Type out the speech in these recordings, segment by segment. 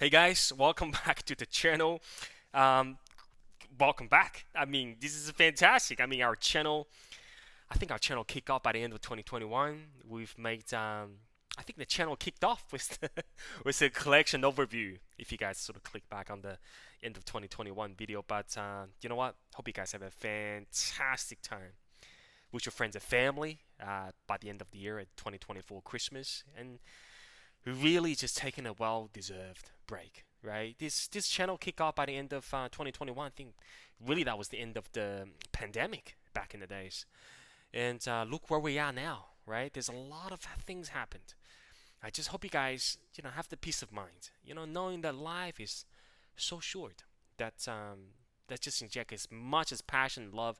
Hey guys, welcome back to the channel. Um, Welcome back. This is fantastic. I think our channel kicked off by the end of 2021. We've made, I think the channel kicked off with with a collection overview. If you guys sort of click back on the end of 2021 video, but you know what? Hope you guys have a fantastic time with your friends and family by the end of the year at 2024 Christmas, and really just taking a well-deserved break, right? This channel kicked off by the end of 2021. I think really that was the end of the pandemic back in the days, and look where we are now, right? There's a lot of things happened. I just hope you guys, have the peace of mind, knowing that life is so short. That that just inject as much as passion and love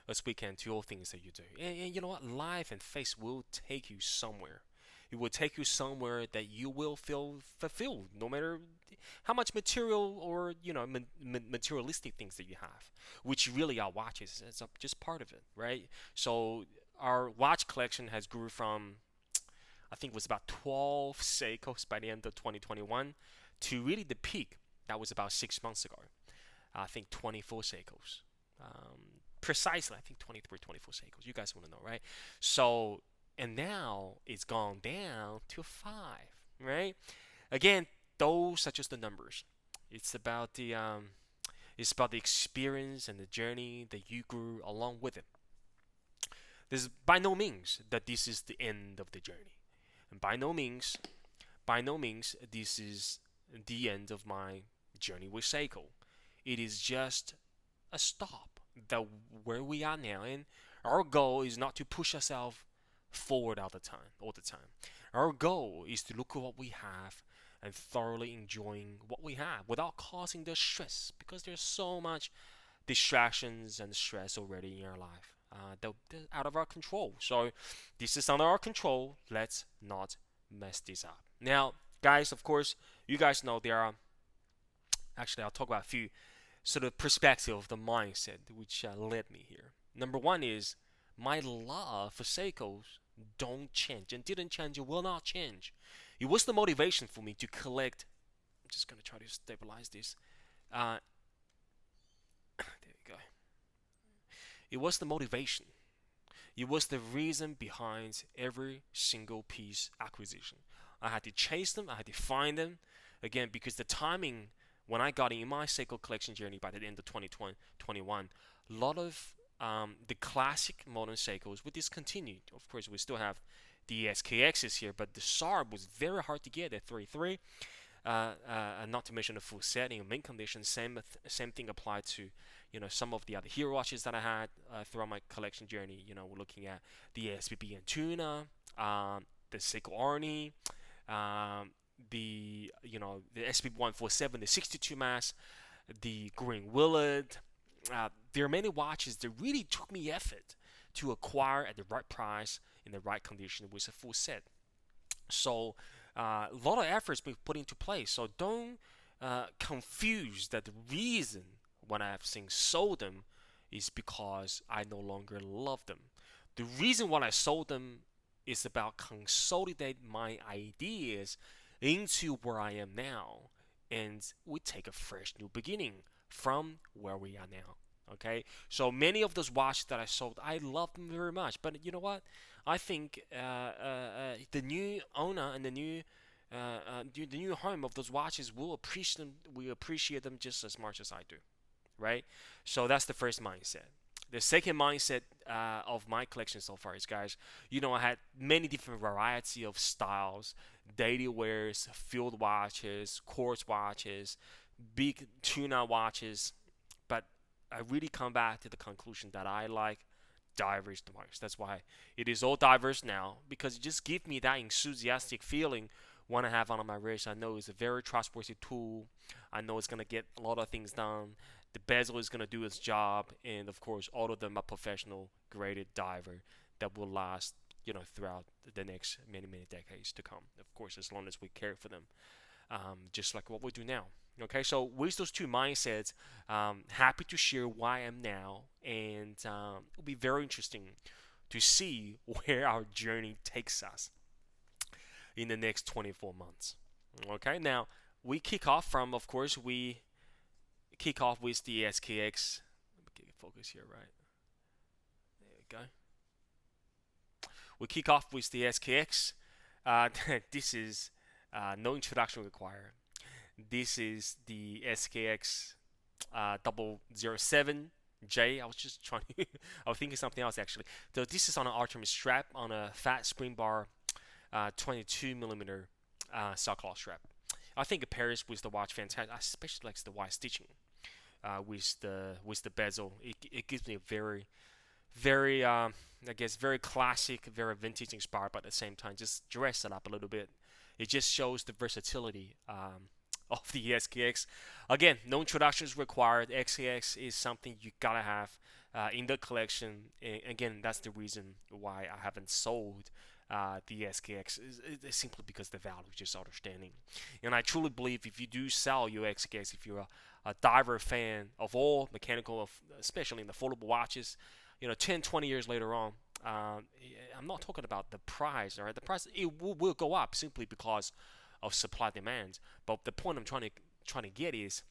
as we can to all things that you do. And you know what? Life and faith will take you somewhere. It will take you somewhere that you will feel fulfilled, no matter how much material or materialistic things that you have, which really are watches. It's just part of it, right? So our watch collection has grew from I think it was about 12 Seikos by the end of 2021 to really the peak that was about 6 months ago. I think 24 Seikos. Precisely, I think 23, 24 Seikos. You guys want to know, right? So, and now it's gone down to 5, right? Again, those are just the numbers. It's about it's about the experience and the journey that you grew along with it. This is by no means that this is the end of the journey, and by no means this is the end of my journey with Seiko. It is just a stop that where we are now, and our goal is not to push ourselves forward all the time. Our goal is to look at what we have and thoroughly enjoying what we have without causing the stress, because there's so much distractions and stress already in our life that out of our control. So this is under our control. Let's not mess this up. Now, guys, of course, you guys know there are actually I'll talk about a few sort of perspective of the mindset which led me here. Number one is my love for Seikos don't change and didn't change and will not change. It was the motivation for me to collect. I'm just gonna try to stabilize this. Uh, there we go. It was the motivation. It was the reason behind every single piece acquisition. I had to chase them. I had to find them again because the timing when I got in my Seiko collection journey by the end of 2021, a lot of the classic modern Seikos were discontinued. Of course, we still have the SKXs here, but the SARB was very hard to get at 33. Not to mention the full set in mint condition. Same thing applied to some of the other hero watches that I had throughout my collection journey. We're looking at the SBB and Tuna, the Seiko Arnie, the SBB 147, the 62 mass, the Green Willard. There are many watches that really took me effort to acquire at the right price in the right condition with a full set. So a lot of efforts been put into place. So don't confuse that the reason when I have since sold them is because I no longer love them. The reason why I sold them is about consolidate my ideas into where I am now, and we take a fresh new beginning from where we are now. Okay, so many of those watches that I sold, I love them very much. But you know what? I think the new owner and the new home of those watches will appreciate them. We appreciate them just as much as I do, right? So that's the first mindset. The second mindset of my collection so far is, guys, I had many different variety of styles, daily wears, field watches, quartz watches, big tuna watches, but I really come back to the conclusion that I like diverse the most. That's why it is all diverse now, because it just gives me that enthusiastic feeling when I have on my wrist. I know it's a very trustworthy tool. I know it's gonna get a lot of things done. The bezel is gonna do its job, and of course, all of them are professional graded diver that will last, throughout the next many decades to come. Of course, as long as we care for them, just like what we do now. Okay, so with those two mindsets, happy to share why I am now, and it'll be very interesting to see where our journey takes us in the next 24 months. Okay, now we kick off from, of course, we kick off with the SKX. Let me get focus here, right? There we go. We kick off with the SKX. Uh, this is no introduction required. This is the SKX 007J. I was just trying to, I was thinking something else actually. So this is on an Artemis strap on a fat spring bar 22 millimeter saw-cloth strap. I think it pairs with the watch fantastic. I especially like the white stitching with the bezel. It gives me a very I guess very classic, very vintage inspired, but at the same time just dress it up a little bit. It just shows the versatility of the SKX. Again, no introductions required. SKX is something you gotta have in the collection. And again, that's the reason why I haven't sold the SKX. It's simply because the value is just outstanding. And I truly believe if you do sell your SKX, if you're a diver fan of all mechanical, especially in the foldable watches, 10, 20 years later on, I'm not talking about the price. All right, the price will go up simply because of supply demand. But the point I'm trying to get is,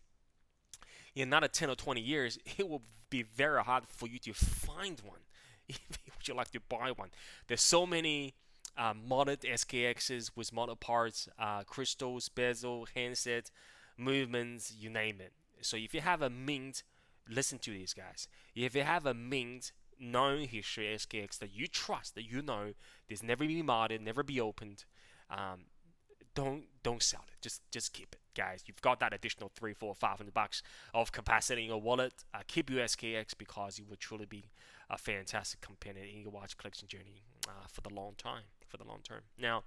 in another 10 or 20 years, it will be very hard for you to find one. Would you like to buy one? There's so many modded SKXs with modded parts, crystals, bezel, handset, movements, you name it. So if you have a mint, listen to these guys. If you have a mint known history SKX that you trust, that you know, there's never been modded, never be opened, um, don't sell it. Just keep it, guys. You've got that additional 3, 4, 500 bucks of capacity in your wallet. Keep your SKX because it will truly be a fantastic companion in your watch collection journey for the long time, for the long term. Now,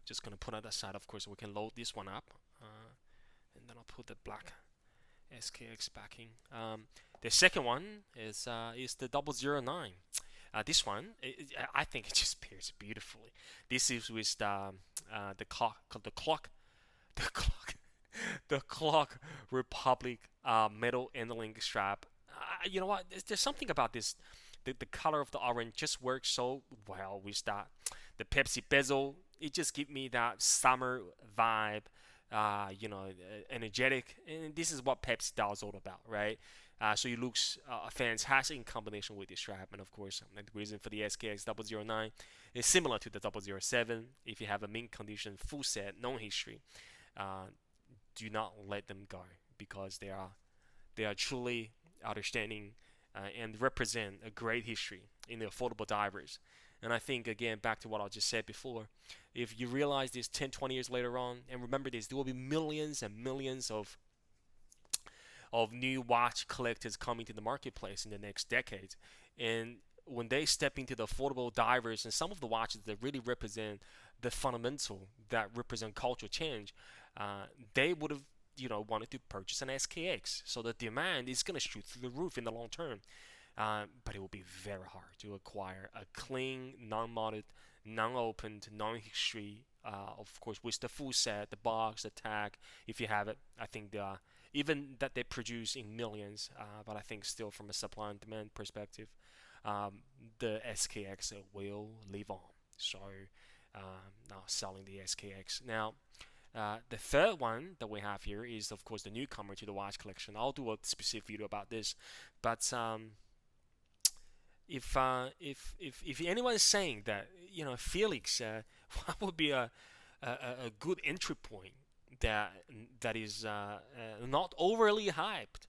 just gonna put it aside. Of course, we can load this one up, and then I'll put the black SKX backing. The second one is the 009. This one, I think it just pairs beautifully. This is with the clock, the clock, the clock Republic metal ending strap. You know what? There's something about this. The color of the orange just works so well with that. The Pepsi bezel, it just gives me that summer vibe. Energetic, and this is what Pepsi does all about, right? So it looks fantastic in combination with the strap, and of course, the reason for the SKX 009 is similar to the 007. If you have a mint condition full set, known history, uh, do not let them go because they are truly outstanding and represent a great history in the affordable divers. And I think, again, back to what I just said before, if you realize this 10, 20 years later on, and remember this, there will be millions and millions of new watch collectors coming to the marketplace in the next decade. And when they step into the affordable divers and some of the watches that really represent the fundamental, that represent cultural change, they would have wanted to purchase an SKX. So the demand is going to shoot through the roof in the long term. But it will be very hard to acquire a clean, non-modded, non-opened, non-history. Of course, with the full set, the box, the tag, if you have it. I think even that they produce in millions, but I think still from a supply and demand perspective, the SKX will live on. So now selling the SKX. Now, the third one that we have here is, of course, the newcomer to the watch collection. I'll do a specific video about this, but if anyone is saying that Felix, what would be a good entry point that is not overly hyped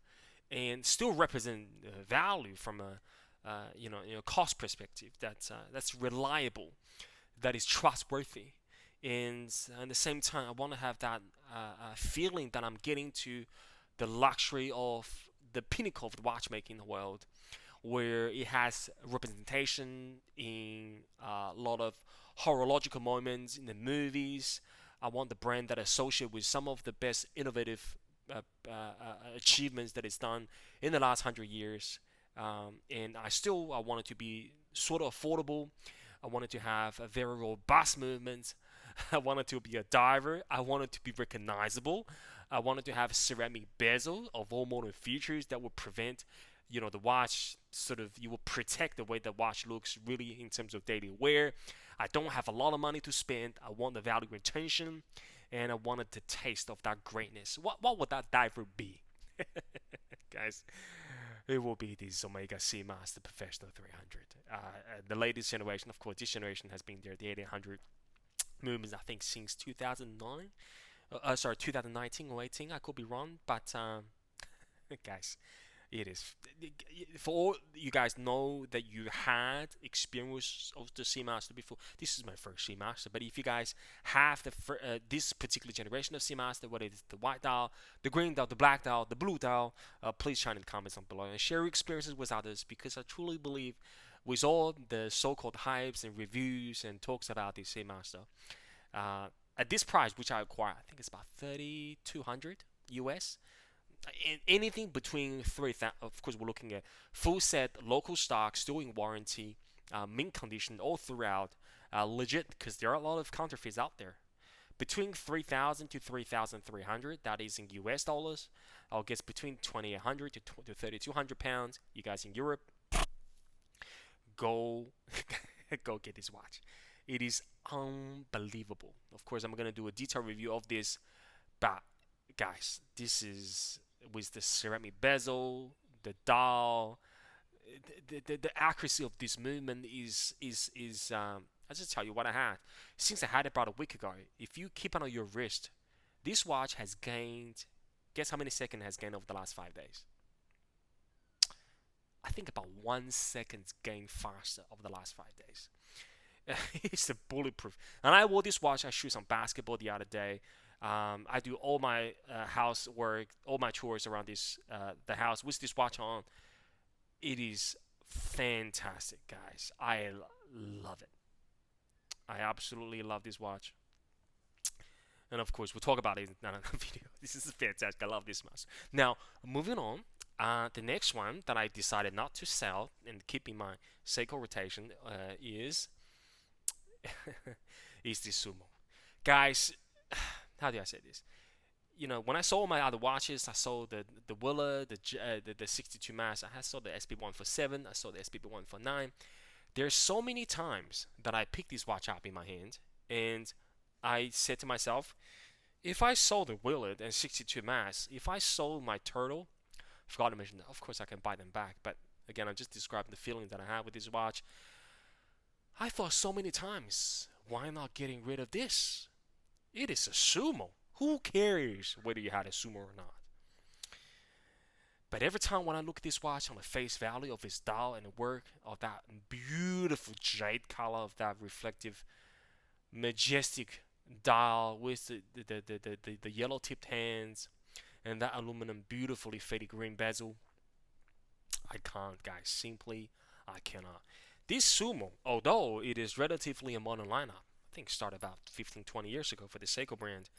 and still represent value from a cost perspective that's reliable, that is trustworthy, and at the same time I want to have that feeling that I'm getting to the luxury of the pinnacle of the watchmaking world, where it has representation in a lot of horological moments in the movies. I want the brand that associate with some of the best innovative achievements that it's done in the last 100 years. And I want it to be sort of affordable. I want it to have a very robust movement. I want it to be a diver. I want it to be recognizable. I want it to have ceramic bezel of all modern features that will prevent the watch you will protect the way the watch looks really in terms of daily wear. I don't have a lot of money to spend. I want the value retention. and I wanted the taste of that greatness. What would that diver be? Guys, it will be this Omega Seamaster Professional 300. The latest generation, of course, this generation has been there, the 1800 movements, I think, since 2009. Sorry, 2019 or 18. I could be wrong, but guys, it is. For all you guys know that you had experience of the Seamaster before, this is my first Seamaster. But if you guys have this particular generation of Seamaster, whether it's the white dial, the green dial, the black dial, the blue dial, please shine in the comments down below and share your experiences with others, because I truly believe with all the so-called hypes and reviews and talks about this Seamaster, at this price, which I acquired, I think it's about 3,200 US. Anything between 3,000. Of course, we're looking at full set, local stock, still in warranty, mint condition all throughout, legit, because there are a lot of counterfeits out there. Between 3,000 to 3,300, that is in US dollars. I'll guess between 2,800 to 3,200 pounds. You guys in Europe, go go get this watch. It is unbelievable. Of course, I'm gonna do a detailed review of this, but guys, this is with the ceramic bezel, the dial, the accuracy of this movement is. I just tell you what I had. Since I had it about a week ago, if you keep it on your wrist, this watch has gained. Guess how many seconds has gained over the last 5 days? I think about 1 second gained faster over the last 5 days. It's a bulletproof. And I wore this watch. I shoot some basketball the other day. I do all my housework, all my chores around the house with this watch on. It is fantastic, guys. I love it. I absolutely love this watch. And of course, we'll talk about it in another video. This is fantastic. I love this watch. Now, moving on. The next one that I decided not to sell and keep in my Seiko rotation is is the Sumo. Guys, how do I say this? You know, when I sold my other watches, I sold the Willa, the 62 mass. I sold the SB147. I sold the SB149. There's so many times that I picked this watch up in my hand, and I said to myself, if I sold the Willard and 62 mass, if I sold my Turtle, I forgot to mention that, of course I can buy them back. But again, I'm just describing the feeling that I have with this watch. I thought so many times, why not getting rid of this? It is a Sumo. Who cares whether you had a Sumo or not? But every time when I look at this watch on the face value of its dial and the work of that beautiful jade color of that reflective, majestic dial with the yellow tipped hands and that aluminum beautifully faded green bezel, I can't, guys. Simply, I cannot. This Sumo, although it is relatively a modern lineup, I think started about 15-20 years ago for the Seiko brand,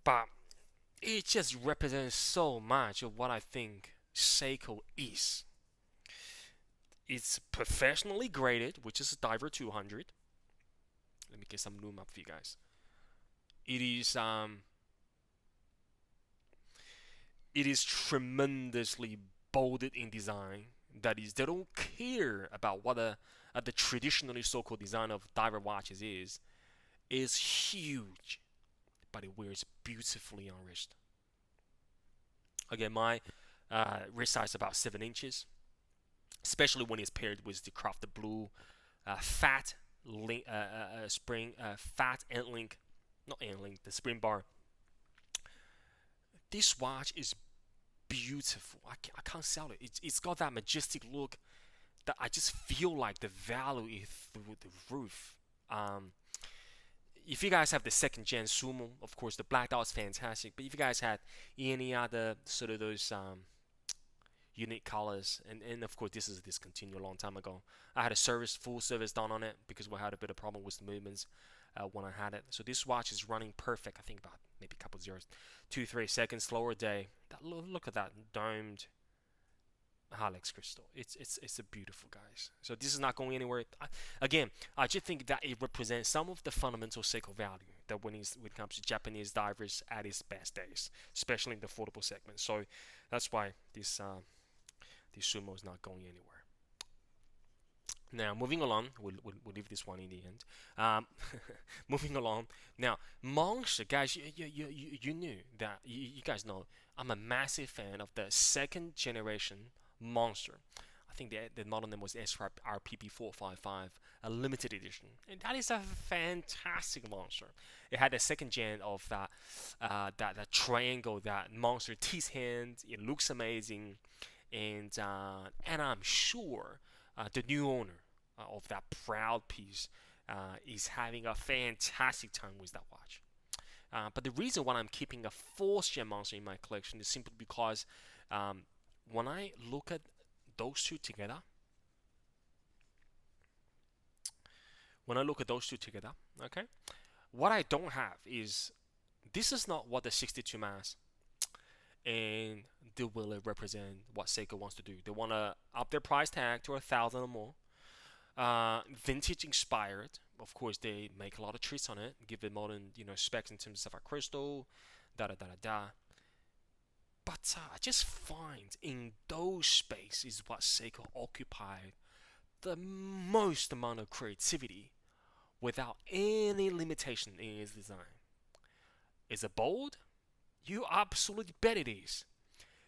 but it just represents so much of what I think Seiko is. It's professionally graded, which is a Diver 200. Let me get some loom up for you guys. It is tremendously bolded in design. That is, they don't care about what the traditionally so-called design of diver watches is. It's huge, but it wears beautifully on wrist. Again, my wrist size is about 7 inches, especially when it's paired with the crafted blue fat link, spring, fat end link, not end link, the spring bar. This watch is beautiful. I can't sell it. It's got that majestic look that I just feel like the value is through the roof. If you guys have the second gen Sumo, of course the black dial is fantastic. But if you guys had any other sort of those unique colors, and of course this is discontinued a long time ago. I had a full service done on it because we had a bit of problem with the movements when I had it. So this watch is running perfect. I think about maybe a couple of zeros, 2-3 seconds slower a day. Look at that domed Halex crystal. It's a beautiful, guys. So this is not going anywhere. Again, I just think that it represents some of the fundamental Seiko value that when it comes to Japanese divers at its best days, especially in the affordable segment. So that's why this Sumo is not going anywhere. Now, moving along, we'll leave this one in the end. Um, moving along. Now, Monster, guys, you knew that, you guys know, I'm a massive fan of the second generation Monster. I think the model name was SRPP455, a limited edition. And that is a fantastic Monster. It had the second gen of that triangle, that Monster teeth hand. It looks amazing. And I'm sure the new owner of that proud piece is having a fantastic time with that watch. But the reason why I'm keeping a fourth gen Monster in my collection is simply because um, when I look at those two together, okay, what I don't have is, this is not what the 62 mass and the will represent what Seiko wants to do. They want to up their price tag to 1,000 or more. Vintage inspired. Of course, they make a lot of treats on it, give it modern, specs in terms of a crystal, da da da da da. But I just find in those spaces what Seiko occupied the most amount of creativity without any limitation in its design. Is it bold? You absolutely bet it is.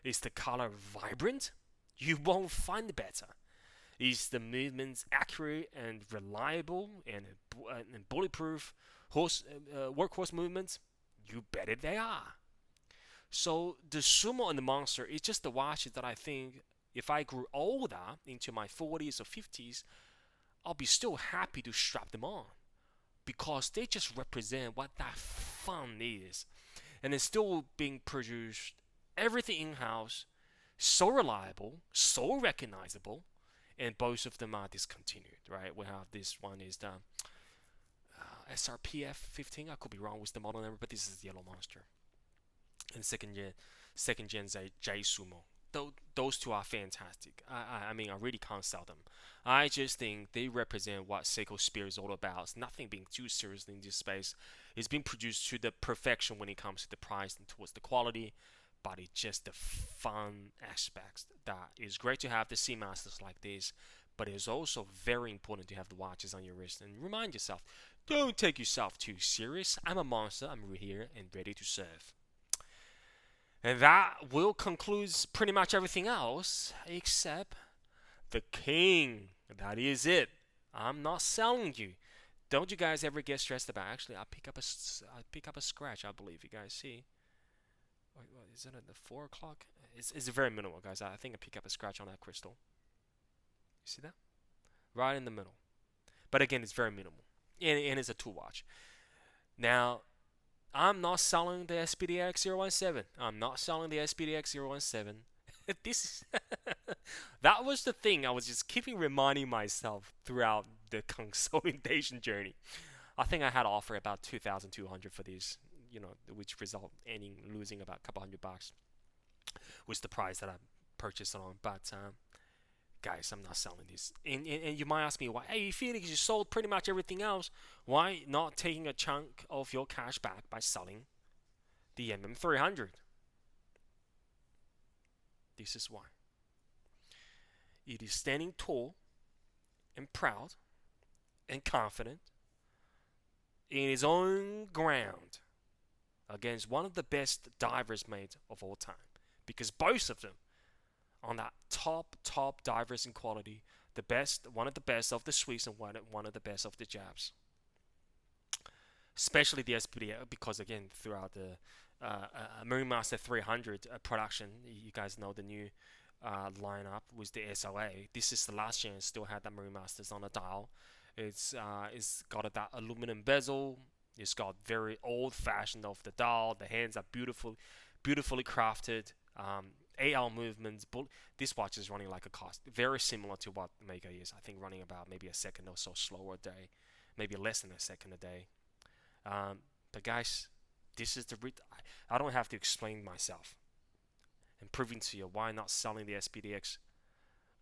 Is the color vibrant? You won't find better. Is the movements accurate and reliable and bulletproof workhorse movements? You bet it they are. So the Sumo and the Monster is just the watches that I think if I grew older into my 40s or 50s, I'll be still happy to strap them on because they just represent what that fun is. And it's still being produced, everything in house, so reliable, so recognizable, and both of them are discontinued, right? We have this one is the SRPF 15. I could be wrong with the model number, but this is the Yellow Monster. And second gen J Sumo. Those two are fantastic. I mean, I really can't sell them. I just think they represent what Seiko Spirit is all about. It's nothing being too serious in this space. It's being produced to the perfection when it comes to the price and towards the quality, but it's just the fun aspects that is great to have the Seamasters like this, but it's also very important to have the watches on your wrist and remind yourself, don't take yourself too serious. I'm a monster. I'm here and ready to serve. And that will conclude pretty much everything else except the king. That is it. I'm not selling you. Don't you guys ever get stressed about? Actually, I pick up a scratch. I believe you guys see. Wait, what is it at the 4 o'clock? It's very minimal, guys. I think I pick up a scratch on that crystal. You see that? Right in the middle. But again, it's very minimal, and it's a two watch. Now, I'm not selling the SPDX017. I'm not selling the SPDX017. This that was the thing I was just keeping reminding myself throughout the consolidation journey. I think I had to offer about 2,200 for these, which result ending losing about a couple $100 was the price that I purchased it on. But guys, I'm not selling this. And you might ask me why? Hey, Felix, you sold pretty much everything else. Why not taking a chunk of your cash back by selling the MM300? This is why. It is standing tall and proud and confident in its own ground against one of the best divers made of all time. Because both of them on that top divers in quality, the best, one of the best of the Swiss and one of the best of the Japs. Especially the SPD, because again, throughout the Marine Master 300 production, you guys know the new lineup with the SLA. This is the last gen, still had the Marine Masters on the dial. It's got that aluminum bezel. It's got very old-fashioned of the dial. The hands are beautifully crafted. AL movements. This watch is running like a cost, very similar to what Omega is. I think running about maybe a second or so slower a day, maybe less than a second a day. But guys, this is I don't have to explain myself. And proving to you why not selling the SPDX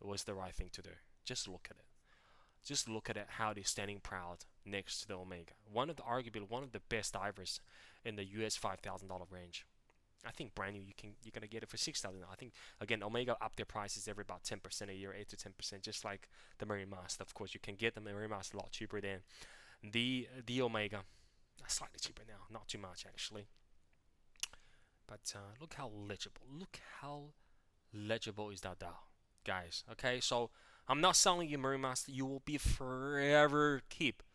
was the right thing to do. Just look at it. Just look at it, how they're standing proud next to the Omega. Arguably one of the best divers in the US $5,000 range. I think brand new you're gonna get it for 6,000. I think again Omega up their prices every about 10% a year, 8 to 10%, just like the Marine Master. Of course, you can get the Marine Master a lot cheaper than the Omega. Slightly cheaper now, not too much actually. But look how legible. Look how legible is that dial, guys. Okay, so I'm not selling you Marine Master. You will be forever keeper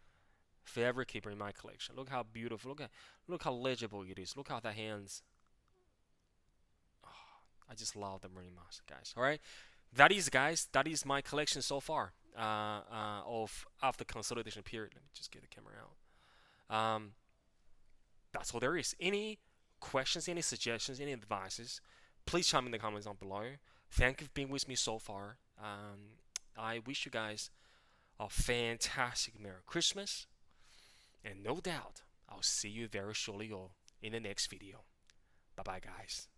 in my collection. Look how beautiful. Look how legible it is. Look how the hands. Oh, I just love the Marine Master, guys. All right, that is, guys. That is my collection so far. Of after consolidation period. Let me just get the camera out. That's all there is. Any questions, any suggestions, any advices, please chime in the comments down below. Thank you for being with me so far. I wish you guys a fantastic Merry Christmas, and no doubt I'll see you very shortly or in the next video. Bye bye, guys.